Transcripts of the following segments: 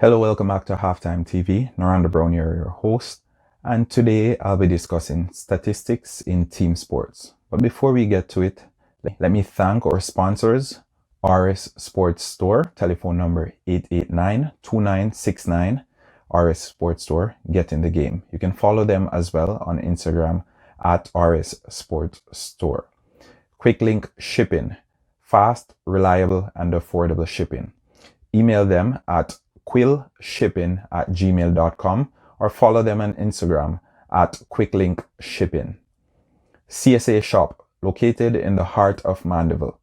Hello, welcome back to Halftime TV. Norando Brown here, your host, and today I'll be discussing statistics in team sports. But before we get to it, let me thank our sponsors, RS Sports Store, telephone number 889-2969, RS Sports Store, get in the game. You can follow them as well on Instagram at RS Sports Store. Quick Link Shipping, fast, reliable, and affordable shipping. Email them at quillshipping@gmail.com or follow them on Instagram at quicklinkshipping. CSA Shop, located in the heart of Mandeville.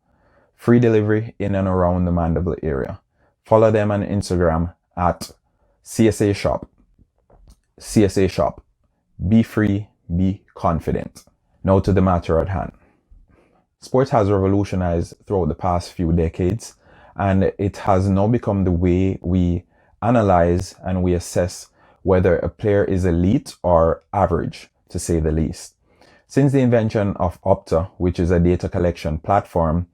Free delivery in and around the Mandeville area. Follow them on Instagram at CSA Shop. CSA Shop. Be free, be confident. Now to the matter at hand. Sports has revolutionized throughout the past few decades, and it has now become the way we analyze and we assess whether a player is elite or average, to say the least. Since the invention of Opta, which is a data collection platform,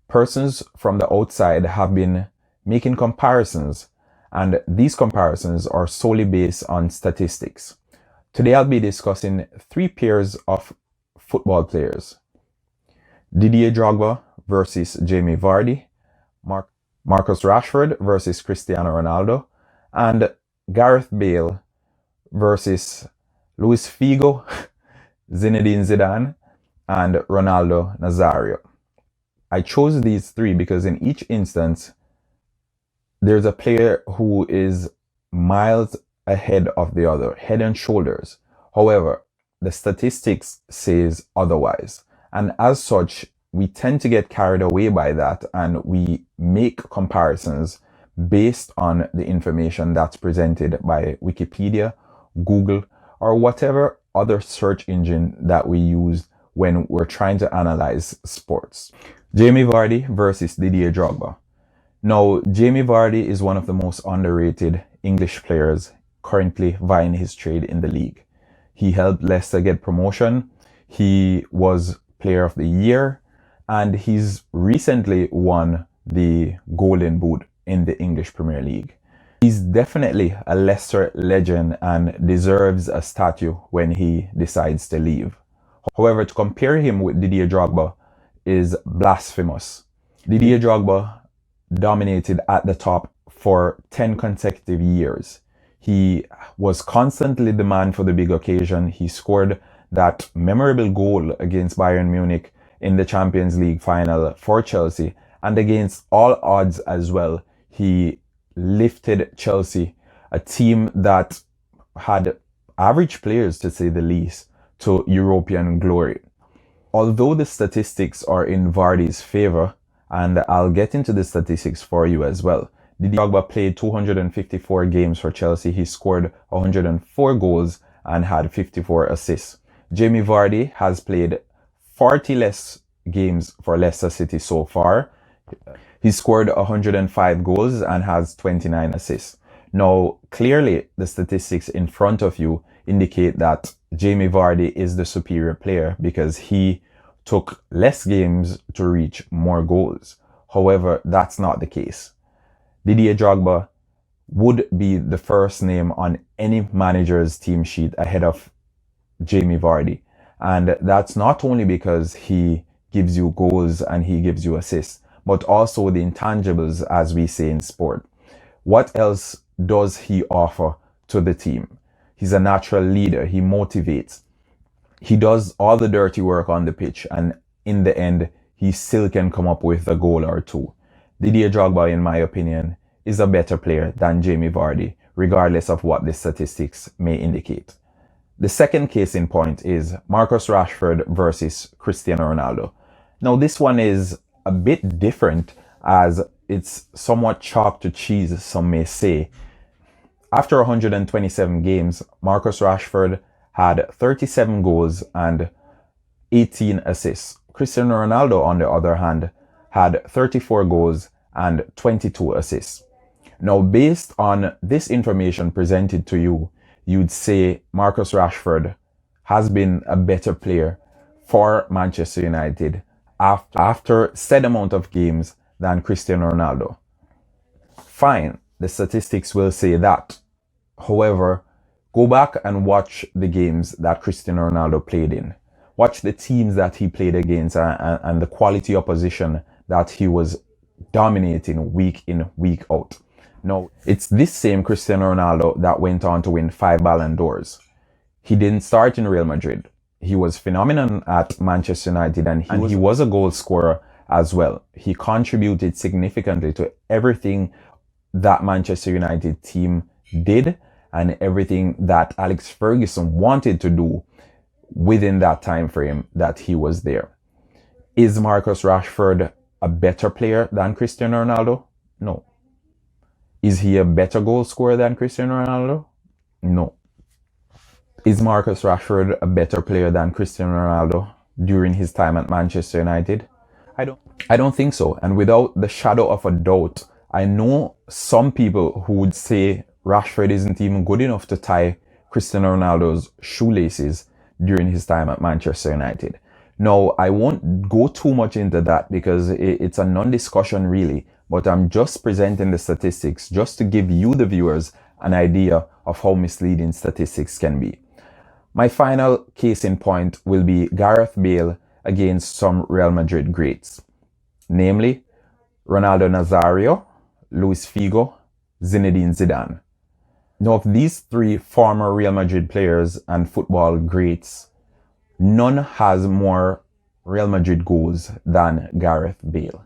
persons from the outside have been making comparisons, and these comparisons are solely based on statistics. Today I'll be discussing three pairs of football players: Didier Drogba versus Jamie Vardy, Marcus Rashford versus Cristiano Ronaldo, and Gareth Bale versus Luis Figo, Zinedine Zidane, and Ronaldo Nazario. I chose these three because in each instance, there's a player who is miles ahead of the other, head and shoulders. However, the statistics says otherwise. And as such, we tend to get carried away by that, and we make comparisons based on the information that's presented by Wikipedia, Google, or whatever other search engine that we use when we're trying to analyze sports. Jamie Vardy versus Didier Drogba. Now, Jamie Vardy is one of the most underrated English players currently vying his trade in the league. He helped Leicester get promotion. He was Player of the Year, and he's recently won the Golden Boot in the English Premier League. He's definitely a Leicester legend and deserves a statue when he decides to leave. However, to compare him with Didier Drogba is blasphemous. Didier Drogba dominated at the top for 10 consecutive years. He was constantly the man for the big occasion. He scored that memorable goal against Bayern Munich in the Champions League final for Chelsea, and against all odds as well, he lifted Chelsea, a team that had average players to say the least, to European glory. Although the statistics are in Vardy's favor, and I'll get into the statistics for you as well. Didier Drogba played 254 games for Chelsea. He scored 104 goals and had 54 assists. Jamie Vardy has played 40 less games for Leicester City so far. He scored 105 goals and has 29 assists. Now, clearly, the statistics in front of you indicate that Jamie Vardy is the superior player because he took less games to reach more goals. However, that's not the case. Didier Drogba would be the first name on any manager's team sheet ahead of Jamie Vardy. And that's not only because he gives you goals and he gives you assists, but also the intangibles, as we say in sport. What else does he offer to the team? He's a natural leader. He motivates. He does all the dirty work on the pitch, and in the end, he still can come up with a goal or two. Didier Drogba, in my opinion, is a better player than Jamie Vardy, regardless of what the statistics may indicate. The second case in point is Marcus Rashford versus Cristiano Ronaldo. Now, this one is a bit different, as it's somewhat chalk to cheese, some may say. After 127 games, Marcus Rashford had 37 goals and 18 assists. Cristiano Ronaldo, on the other hand, had 34 goals and 22 assists. Now, based on this information presented to you, you'd say Marcus Rashford has been a better player for Manchester United after said amount of games than Cristiano Ronaldo. Fine, the statistics will say that. However, go back and watch the games that Cristiano Ronaldo played in. Watch the teams that he played against and the quality opposition that he was dominating week in, week out. Now, it's this same Cristiano Ronaldo that went on to win 5 Ballon d'Ors. He didn't start in Real Madrid. He was phenomenal at Manchester United, and he was a goal scorer as well. He contributed significantly to everything that Manchester United team did and everything that Alex Ferguson wanted to do within that time frame that he was there. Is Marcus Rashford a better player than Cristiano Ronaldo? No. Is he a better goal scorer than Cristiano Ronaldo? No. Is Marcus Rashford a better player than Cristiano Ronaldo during his time at Manchester United? I don't think so. And without the shadow of a doubt, I know some people who would say Rashford isn't even good enough to tie Cristiano Ronaldo's shoelaces during his time at Manchester United. Now, I won't go too much into that because it's a non-discussion really, but I'm just presenting the statistics just to give you, the viewers, an idea of how misleading statistics can be. My final case in point will be Gareth Bale against some Real Madrid greats, namely Ronaldo Nazario, Luis Figo, Zinedine Zidane. Now, of these 3 former Real Madrid players and football greats, none has more Real Madrid goals than Gareth Bale.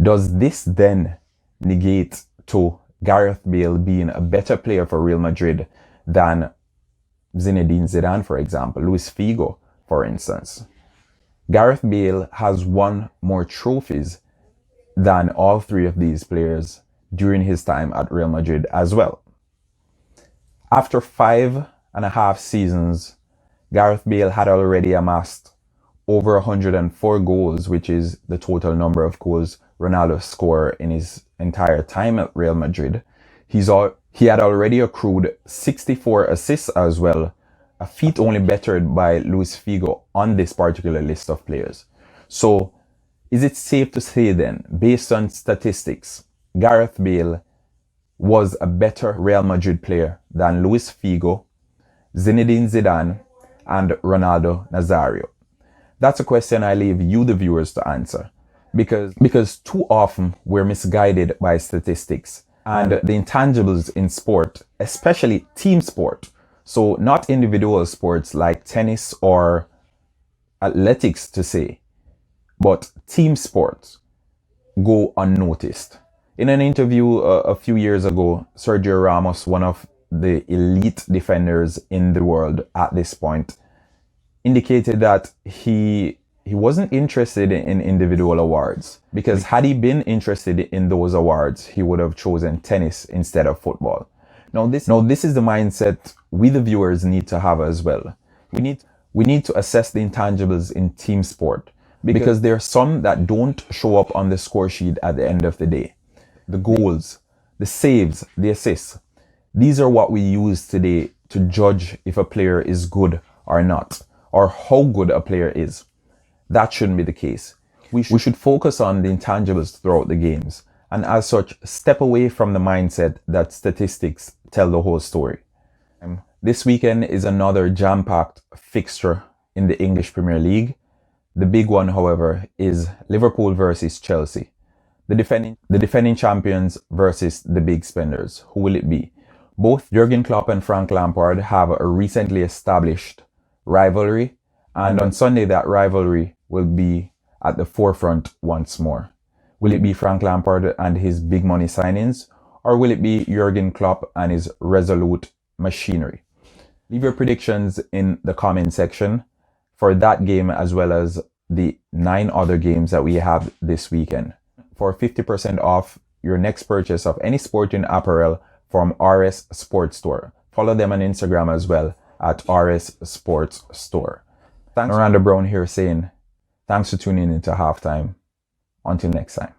Does this then negate to Gareth Bale being a better player for Real Madrid than Zinedine Zidane, for example, Luis Figo, for instance? Gareth Bale has won more trophies than all 3 of these players during his time at Real Madrid as well. After 5.5 seasons, Gareth Bale had already amassed over 104 goals, which is the total number of goals Ronaldo scored in his entire time at Real Madrid. He had already accrued 64 assists as well, a feat only bettered by Luis Figo on this particular list of players. So, is it safe to say then, based on statistics, Gareth Bale was a better Real Madrid player than Luis Figo, Zinedine Zidane, and Ronaldo Nazario? That's a question I leave you, the viewers, to answer. Because too often we're misguided by statistics and the intangibles in sport, especially team sport. So not individual sports like tennis or athletics to say, but team sports go unnoticed. In an interview a few years ago, Sergio Ramos, one of the elite defenders in the world at this point, indicated that he wasn't interested in individual awards, because had he been interested in those awards, he would have chosen tennis instead of football. Now this is the mindset we, the viewers, need to have as well. We need to assess the intangibles in team sport, because there are some that don't show up on the score sheet at the end of the day. The goals, the saves, the assists. These are what we use today to judge if a player is good or not, or how good a player is. That shouldn't be the case. We should focus on the intangibles throughout the games, and as such, step away from the mindset that statistics tell the whole story. This weekend is another jam-packed fixture in the English Premier League. The big one, however, is Liverpool versus Chelsea. The defending champions versus the big spenders. Who will it be? Both Jurgen Klopp and Frank Lampard have a recently established rivalry, and on Sunday that rivalry will be at the forefront once more. Will it be Frank Lampard and his big money signings, or will it be Jurgen Klopp and his resolute machinery? Leave your predictions in the comment section for that game, as well as the 9 other games that we have this weekend, for 50% off your next purchase of any sporting apparel from RS Sports Store. Follow them on Instagram as well at RS Sports Store. Thanks. Norando Brown here saying thanks for tuning into Halftime. Until next time.